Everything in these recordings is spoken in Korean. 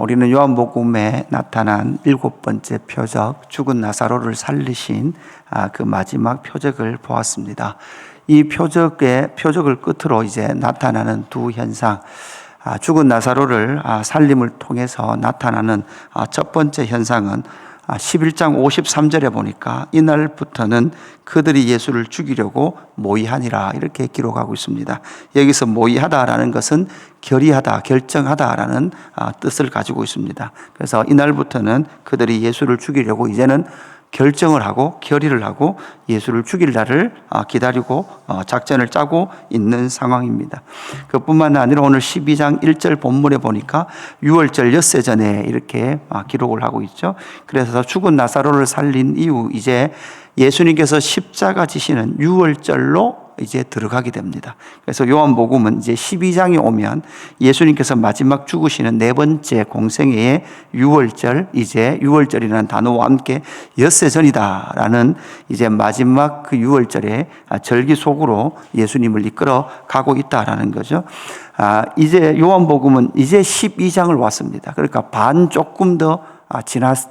우리는 요한복음에 나타난 7번째 표적, 죽은 나사로를 살리신 그 마지막 표적을 보았습니다. 이 표적을 끝으로 이제 나타나는 두 현상, 죽은 나사로를 살림을 통해서 나타나는 첫 번째 현상은 11장 53절에 보니까 이날부터는 그들이 예수를 죽이려고 모의하니라 이렇게 기록하고 있습니다. 여기서 모의하다라는 것은 결의하다, 결정하다라는 뜻을 가지고 있습니다. 그래서 이날부터는 그들이 예수를 죽이려고 이제는 결정을 하고 결의를 하고 예수를 죽일 날을 기다리고 작전을 짜고 있는 상황입니다. 그뿐만 아니라 오늘 12장 1절 본문에 보니까 유월절 엿새 전에 이렇게 기록을 하고 있죠. 그래서 죽은 나사로를 살린 이후 이제 예수님께서 십자가 지시는 유월절로 이제 들어가게 됩니다. 그래서 요한복음은 이제 12장이 오면 예수님께서 마지막 죽으시는 네 번째 공생애의 유월절, 이제 유월절이라는 단어와 함께 엿새 전이다라는 이제 마지막 그 유월절의 절기 속으로 예수님을 이끌어 가고 있다라는 거죠. 이제 요한복음은 이제 12장을 왔습니다. 그러니까 반 조금 더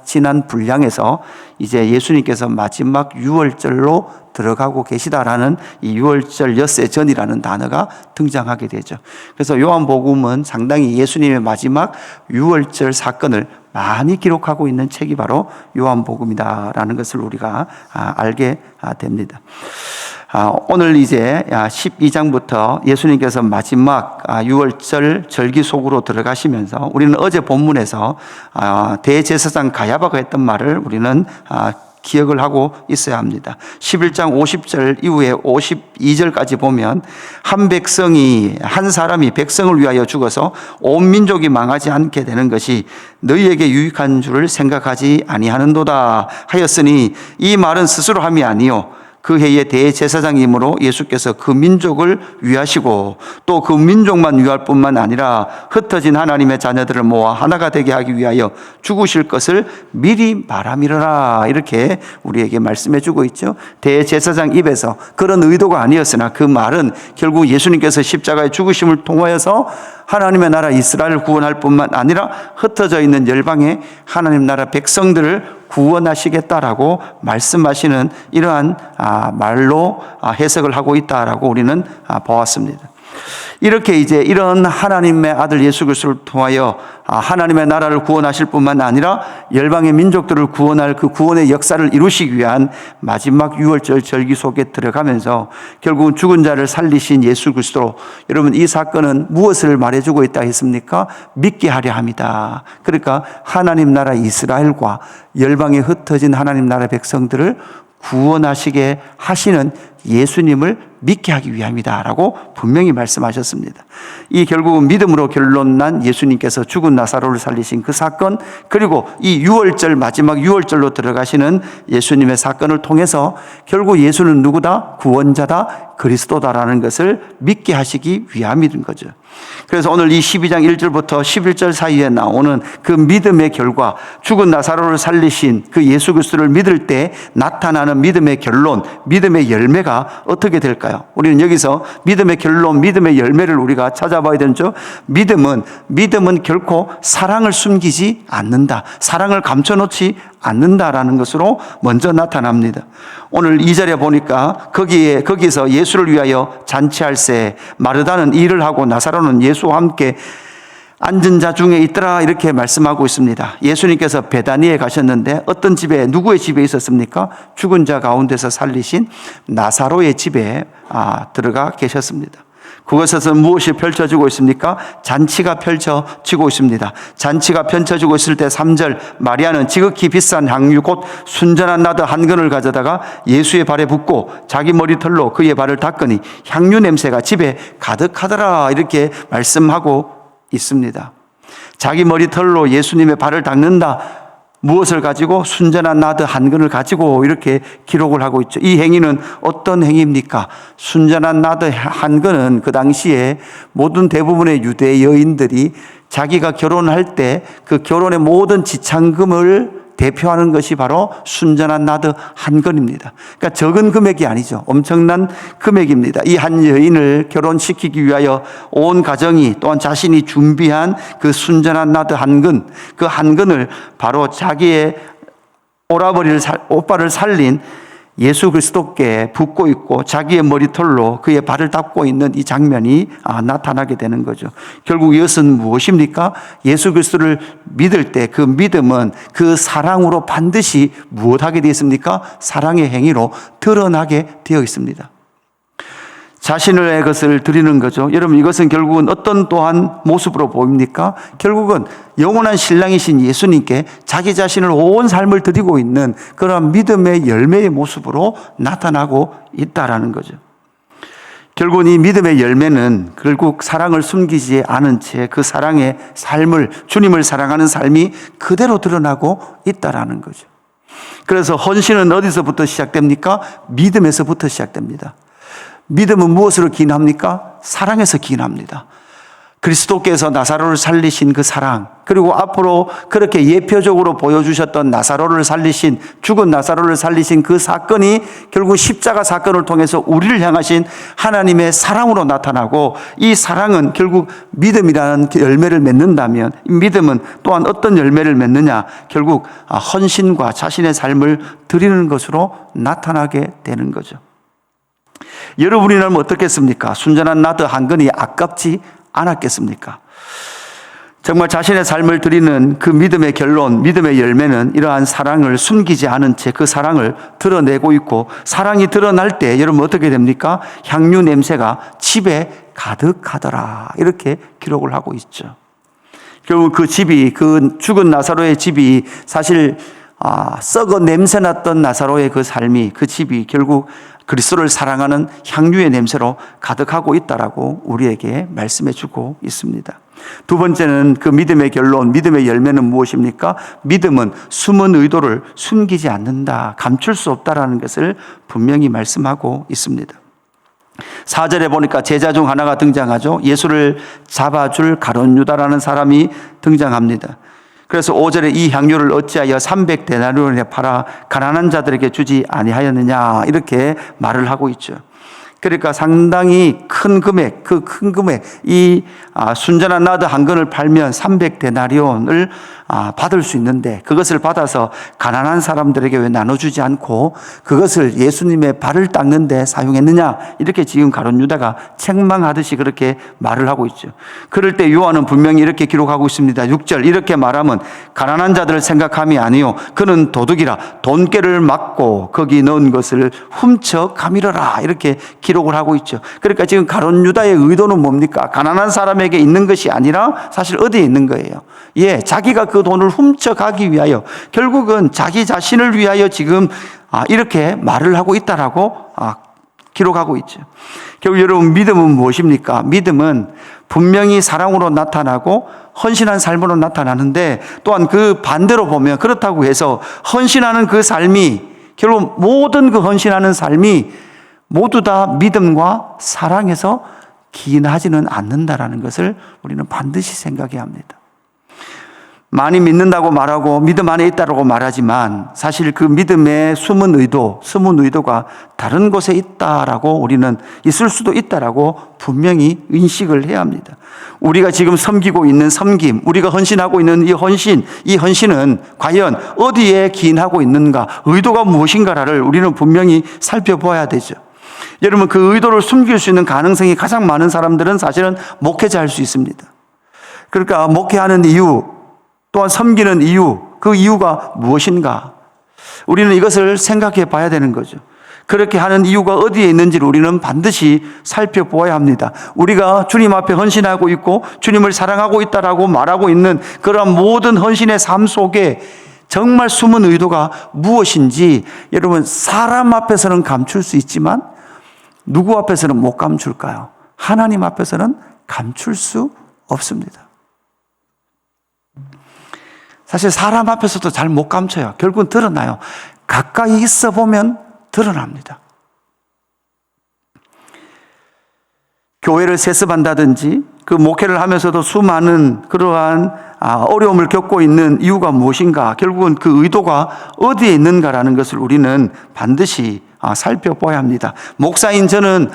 지난 분량에서 이제 예수님께서 마지막 유월절로 들어가고 계시다라는 이 유월절 엿새 전이라는 단어가 등장하게 되죠. 그래서 요한복음은 상당히 예수님의 마지막 유월절 사건을 많이 기록하고 있는 책이 바로 요한복음이다라는 것을 우리가 알게 됩니다. 오늘 이제 12장부터 예수님께서 마지막 유월절 절기 속으로 들어가시면서 우리는 어제 본문에서 대제사장 가야바가 했던 말을 우리는 기억을 하고 있어야 합니다. 11장 50절 이후에 52절까지 보면 한 사람이 백성을 위하여 죽어서 온 민족이 망하지 않게 되는 것이 너희에게 유익한 줄을 생각하지 아니하는도다 하였으니 이 말은 스스로 함이 아니요 그 해의 대제사장이므로 예수께서 그 민족을 위하시고 또 그 민족만 위할 뿐만 아니라 흩어진 하나님의 자녀들을 모아 하나가 되게 하기 위하여 죽으실 것을 미리 말함이라 이렇게 우리에게 말씀해 주고 있죠. 대제사장 입에서 그런 의도가 아니었으나 그 말은 결국 예수님께서 십자가의 죽으심을 통하여서 하나님의 나라 이스라엘을 구원할 뿐만 아니라 흩어져 있는 열방의 하나님 나라 백성들을 구원하시겠다라고 말씀하시는 이러한 말로 해석을 하고 있다라고 우리는 보았습니다. 이렇게 이제 이런 하나님의 아들 예수 그리스도를 통하여 하나님의 나라를 구원하실 뿐만 아니라 열방의 민족들을 구원할 그 구원의 역사를 이루시기 위한 마지막 유월절 절기 속에 들어가면서 결국은 죽은 자를 살리신 예수 그리스도, 여러분 이 사건은 무엇을 말해주고 있다 했습니까? 믿게 하려 합니다. 그러니까 하나님 나라 이스라엘과 열방에 흩어진 하나님 나라 백성들을 구원하시게 하시는 예수님을 믿게 하기 위함이다라고 분명히 말씀하셨습니다. 이 결국은 믿음으로 결론난 예수님께서 죽은 나사로를 살리신 그 사건, 그리고 이 유월절 마지막 유월절로 들어가시는 예수님의 사건을 통해서 결국 예수는 누구다? 구원자다, 그리스도다라는 것을 믿게 하시기 위함인 거죠. 그래서 오늘 이 12장 1절부터 11절 사이에 나오는 그 믿음의 결과, 죽은 나사로를 살리신 그 예수 그리스도를 믿을 때 나타나는 믿음의 결론, 믿음의 열매가 어떻게 될까요? 우리는 여기서 믿음의 결론, 믿음의 열매를 우리가 찾아봐야 되죠. 믿음은 결코 사랑을 숨기지 않는다, 사랑을 감춰놓지 않는다라는 것으로 먼저 나타납니다. 오늘 2절에 보니까 거기서 예수를 위하여 잔치할세 마르다는 일을 하고 나사로는 예수와 함께 앉은 자 중에 있더라 이렇게 말씀하고 있습니다. 예수님께서 베다니에 가셨는데 어떤 집에, 누구의 집에 있었습니까? 죽은 자 가운데서 살리신 나사로의 집에 들어가 계셨습니다. 그곳에서 무엇이 펼쳐지고 있습니까? 잔치가 펼쳐지고 있습니다. 잔치가 펼쳐지고 있을 때 3절, 마리아는 지극히 비싼 향유 곧 순전한 나드 한 근을 가져다가 예수의 발에 붓고 자기 머리털로 그의 발을 닦으니 향유 냄새가 집에 가득하더라 이렇게 말씀하고 있습니다. 자기 머리털로 예수님의 발을 닦는다. 무엇을 가지고? 순전한 나드 한 근을 가지고 이렇게 기록을 하고 있죠. 이 행위는 어떤 행위입니까? 순전한 나드 한 근은 그 당시에 모든 대부분의 유대 여인들이 자기가 결혼할 때 그 결혼의 모든 지참금을 대표하는 것이 바로 순전한 나드 한 건입니다. 그러니까 적은 금액이 아니죠. 엄청난 금액입니다. 이 한 여인을 결혼시키기 위하여 온 가정이 또한 자신이 준비한 그 순전한 나드 한 건, 그 한 건을 바로 자기의 오빠를 살린 예수 그리스도께 붓고 있고 자기의 머리털로 그의 발을 닦고 있는 이 장면이 나타나게 되는 거죠. 결국 이것은 무엇입니까? 예수 그리스도를 믿을 때 그 믿음은 그 사랑으로 반드시 무엇하게 되어 있습니까? 사랑의 행위로 드러나게 되어 있습니다. 자신의 것을 드리는 거죠. 여러분, 이것은 결국은 어떤 또한 모습으로 보입니까? 결국은 영원한 신랑이신 예수님께 자기 자신을 온 삶을 드리고 있는 그런 믿음의 열매의 모습으로 나타나고 있다라는 거죠. 결국은 이 믿음의 열매는 결국 사랑을 숨기지 않은 채 그 사랑의 삶을, 주님을 사랑하는 삶이 그대로 드러나고 있다라는 거죠. 그래서 헌신은 어디서부터 시작됩니까? 믿음에서부터 시작됩니다. 믿음은 무엇으로 기인합니까? 사랑에서 기인합니다. 그리스도께서 나사로를 살리신 그 사랑, 그리고 앞으로 그렇게 예표적으로 보여주셨던 나사로를 살리신, 죽은 나사로를 살리신 그 사건이 결국 십자가 사건을 통해서 우리를 향하신 하나님의 사랑으로 나타나고, 이 사랑은 결국 믿음이라는 열매를 맺는다면, 이 믿음은 또한 어떤 열매를 맺느냐? 결국 헌신과 자신의 삶을 드리는 것으로 나타나게 되는 거죠. 여러분이라면 어떻겠습니까? 순전한 나드 한 건이 아깝지 않았겠습니까? 정말 자신의 삶을 드리는 그 믿음의 결론, 믿음의 열매는 이러한 사랑을 숨기지 않은 채 그 사랑을 드러내고 있고, 사랑이 드러날 때 여러분 어떻게 됩니까? 향유 냄새가 집에 가득하더라, 이렇게 기록을 하고 있죠. 결국 그 집이, 그 죽은 나사로의 집이 사실 썩어 냄새났던 나사로의 그 삶이, 그 집이 결국 그리스도를 사랑하는 향유의 냄새로 가득하고 있다라고 우리에게 말씀해 주고 있습니다. 두 번째는 그 믿음의 결론, 믿음의 열매는 무엇입니까? 믿음은 숨은 의도를 숨기지 않는다, 감출 수 없다라는 것을 분명히 말씀하고 있습니다. 4절에 보니까 제자 중 하나가 등장하죠. 예수를 잡아줄 가룟 유다라는 사람이 등장합니다. 그래서 5절에 이 향유를 어찌하여 300데나리온에 팔아 가난한 자들에게 주지 아니하였느냐, 이렇게 말을 하고 있죠. 그러니까 상당히 큰 금액, 그 큰 금액, 이 순전한 나드 한 건을 팔면 300데나리온을 받을 수 있는데, 그것을 받아서 가난한 사람들에게 왜 나눠주지 않고 그것을 예수님의 발을 닦는 데 사용했느냐, 이렇게 지금 가룟 유다가 책망하듯이 그렇게 말을 하고 있죠. 그럴 때 요한은 분명히 이렇게 기록하고 있습니다. 6절, 이렇게 말하면 가난한 자들을 생각함이 아니요 그는 도둑이라 돈깨를 맞고 거기 넣은 것을 훔쳐 가밀어라, 이렇게 기록을 하고 있죠. 그러니까 지금 가룟 유다의 의도는 뭡니까? 가난한 사람에게 있는 것이 아니라 사실 어디에 있는 거예요? 자기가 그 돈을 훔쳐가기 위하여, 결국은 자기 자신을 위하여 지금 이렇게 말을 하고 있다라고 기록하고 있죠. 결국 여러분, 믿음은 무엇입니까? 믿음은 분명히 사랑으로 나타나고 헌신한 삶으로 나타나는데, 또한 그 반대로 보면 그렇다고 해서 헌신하는 그 삶이, 결국 모든 그 헌신하는 삶이 모두 다 믿음과 사랑에서 기인하지는 않는다라는 것을 우리는 반드시 생각해야 합니다. 많이 믿는다고 말하고 믿음 안에 있다고 말하지만 사실 그 믿음의 숨은 의도가 다른 곳에 있다라고, 우리는 있을 수도 있다라고 분명히 인식을 해야 합니다. 우리가 지금 섬기고 있는 섬김, 우리가 헌신하고 있는 이 헌신은 과연 어디에 기인하고 있는가, 의도가 무엇인가를 우리는 분명히 살펴보아야 되죠. 여러분, 그 의도를 숨길 수 있는 가능성이 가장 많은 사람들은 사실은 목회자일 수 있습니다. 그러니까 목회하는 이유, 또한 섬기는 이유, 그 이유가 무엇인가? 우리는 이것을 생각해 봐야 되는 거죠. 그렇게 하는 이유가 어디에 있는지를 우리는 반드시 살펴보아야 합니다. 우리가 주님 앞에 헌신하고 있고 주님을 사랑하고 있다라고 말하고 있는 그런 모든 헌신의 삶 속에 정말 숨은 의도가 무엇인지, 여러분, 사람 앞에서는 감출 수 있지만 누구 앞에서는 못 감출까요? 하나님 앞에서는 감출 수 없습니다. 사실 사람 앞에서도 잘 못 감춰요. 결국은 드러나요. 가까이 있어 보면 드러납니다. 교회를 세습한다든지 그 목회를 하면서도 수많은 그러한 어려움을 겪고 있는 이유가 무엇인가? 결국은 그 의도가 어디에 있는가라는 것을 우리는 반드시 살펴봐야 합니다. 목사인 저는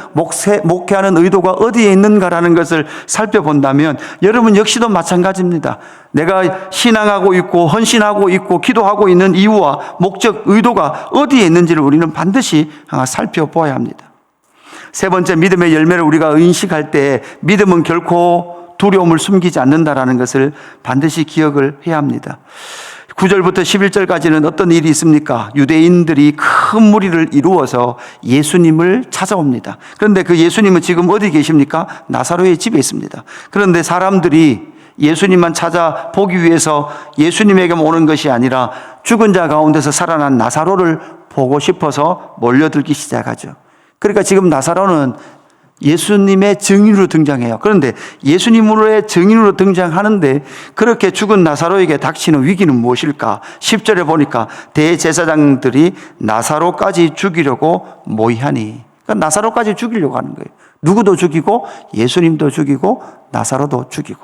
목회하는 의도가 어디에 있는가라는 것을 살펴본다면 여러분 역시도 마찬가지입니다. 내가 신앙하고 있고 헌신하고 있고 기도하고 있는 이유와 목적, 의도가 어디에 있는지를 우리는 반드시 살펴봐야 합니다. 세 번째, 믿음의 열매를 우리가 인식할 때 믿음은 결코 두려움을 숨기지 않는다라는 것을 반드시 기억을 해야 합니다. 9절부터 11절까지는 어떤 일이 있습니까? 유대인들이 큰 무리를 이루어서 예수님을 찾아옵니다. 그런데 그 예수님은 지금 어디 계십니까? 나사로의 집에 있습니다. 그런데 사람들이 예수님만 찾아보기 위해서 예수님에게 오는 것이 아니라 죽은 자 가운데서 살아난 나사로를 보고 싶어서 몰려들기 시작하죠. 그러니까 지금 나사로는 예수님의 증인으로 등장해요. 그런데 예수님으로의 증인으로 등장하는데 그렇게 죽은 나사로에게 닥치는 위기는 무엇일까? 10절에 보니까 대제사장들이 나사로까지 죽이려고 모이하니, 그러니까 나사로까지 죽이려고 하는 거예요. 누구도 죽이고 예수님도 죽이고 나사로도 죽이고.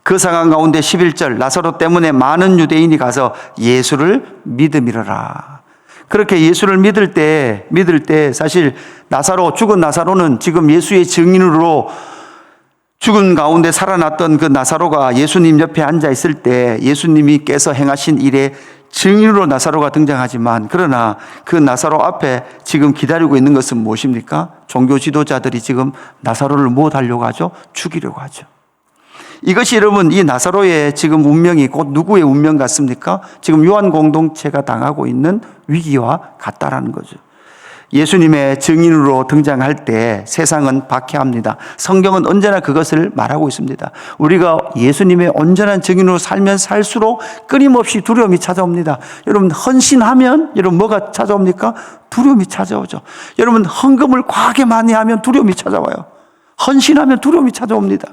그 상황 가운데 11절, 나사로 때문에 많은 유대인이 가서 예수를 믿음이러라. 그렇게 예수를 믿을 때 사실 죽은 나사로는 지금 예수의 증인으로 죽은 가운데 살아났던 그 나사로가 예수님 옆에 앉아 있을 때 예수님께서 행하신 일에 증인으로 나사로가 등장하지만, 그러나 그 나사로 앞에 지금 기다리고 있는 것은 무엇입니까? 종교 지도자들이 지금 나사로를 무엇하려고 하죠? 죽이려고 하죠. 이것이 여러분, 이 나사로의 지금 운명이 곧 누구의 운명 같습니까? 지금 요한 공동체가 당하고 있는 위기와 같다라는 거죠. 예수님의 증인으로 등장할 때 세상은 박해합니다. 성경은 언제나 그것을 말하고 있습니다. 우리가 예수님의 온전한 증인으로 살면 살수록 끊임없이 두려움이 찾아옵니다. 여러분, 헌신하면 여러분 뭐가 찾아옵니까? 두려움이 찾아오죠. 여러분, 헌금을 과하게 많이 하면 두려움이 찾아와요. 헌신하면 두려움이 찾아옵니다.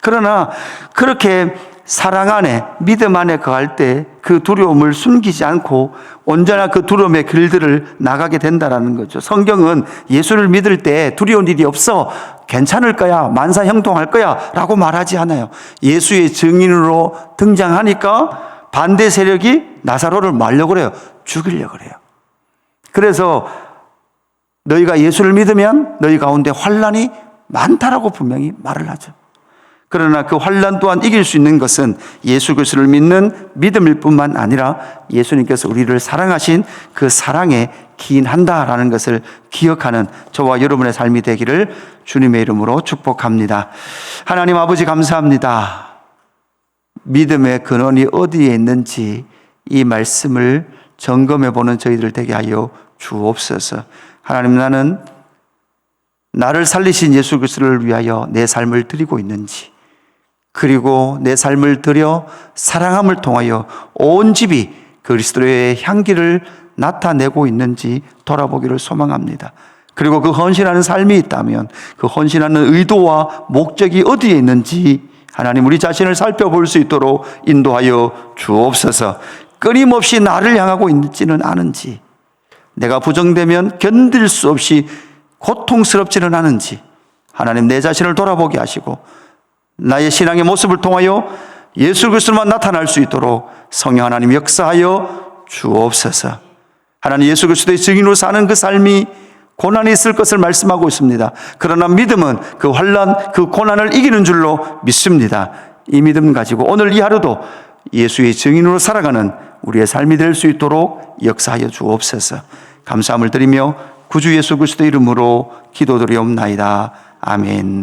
그러나 그렇게 사랑 안에, 믿음 안에 거할 때 그 두려움을 숨기지 않고 언제나 그 두려움의 길들을 나가게 된다는 거죠. 성경은 예수를 믿을 때 두려운 일이 없어, 괜찮을 거야, 만사형통할 거야 라고 말하지 않아요. 예수의 증인으로 등장하니까 반대 세력이 나사로를 말려고 그래요. 죽이려고 그래요. 그래서 너희가 예수를 믿으면 너희 가운데 환난이 많다라고 분명히 말을 하죠. 그러나 그 환난 또한 이길 수 있는 것은 예수 그리스도를 믿는 믿음일 뿐만 아니라 예수님께서 우리를 사랑하신 그 사랑에 기인한다라는 것을 기억하는 저와 여러분의 삶이 되기를 주님의 이름으로 축복합니다. 하나님 아버지, 감사합니다. 믿음의 근원이 어디에 있는지 이 말씀을 점검해 보는 저희들 되게 하여 주옵소서. 하나님, 나를 살리신 예수 그리스도를 위하여 내 삶을 드리고 있는지, 그리고 내 삶을 드려 사랑함을 통하여 온 집이 그리스도의 향기를 나타내고 있는지 돌아보기를 소망합니다. 그리고 그 헌신하는 삶이 있다면 그 헌신하는 의도와 목적이 어디에 있는지 하나님, 우리 자신을 살펴볼 수 있도록 인도하여 주옵소서. 끊임없이 나를 향하고 있지는 않은지, 내가 부정되면 견딜 수 없이 고통스럽지는 않은지 하나님, 내 자신을 돌아보게 하시고 나의 신앙의 모습을 통하여 예수 그리스도만 나타날 수 있도록 성령 하나님 역사하여 주옵소서. 하나님, 예수 그리스도의 증인으로 사는 그 삶이 고난이 있을 것을 말씀하고 있습니다. 그러나 믿음은 그 환난, 그 고난을 이기는 줄로 믿습니다. 이 믿음 가지고 오늘 이 하루도 예수의 증인으로 살아가는 우리의 삶이 될 수 있도록 역사하여 주옵소서. 감사함을 드리며 구주 예수 그리스도의 이름으로 기도드리옵나이다. 아멘.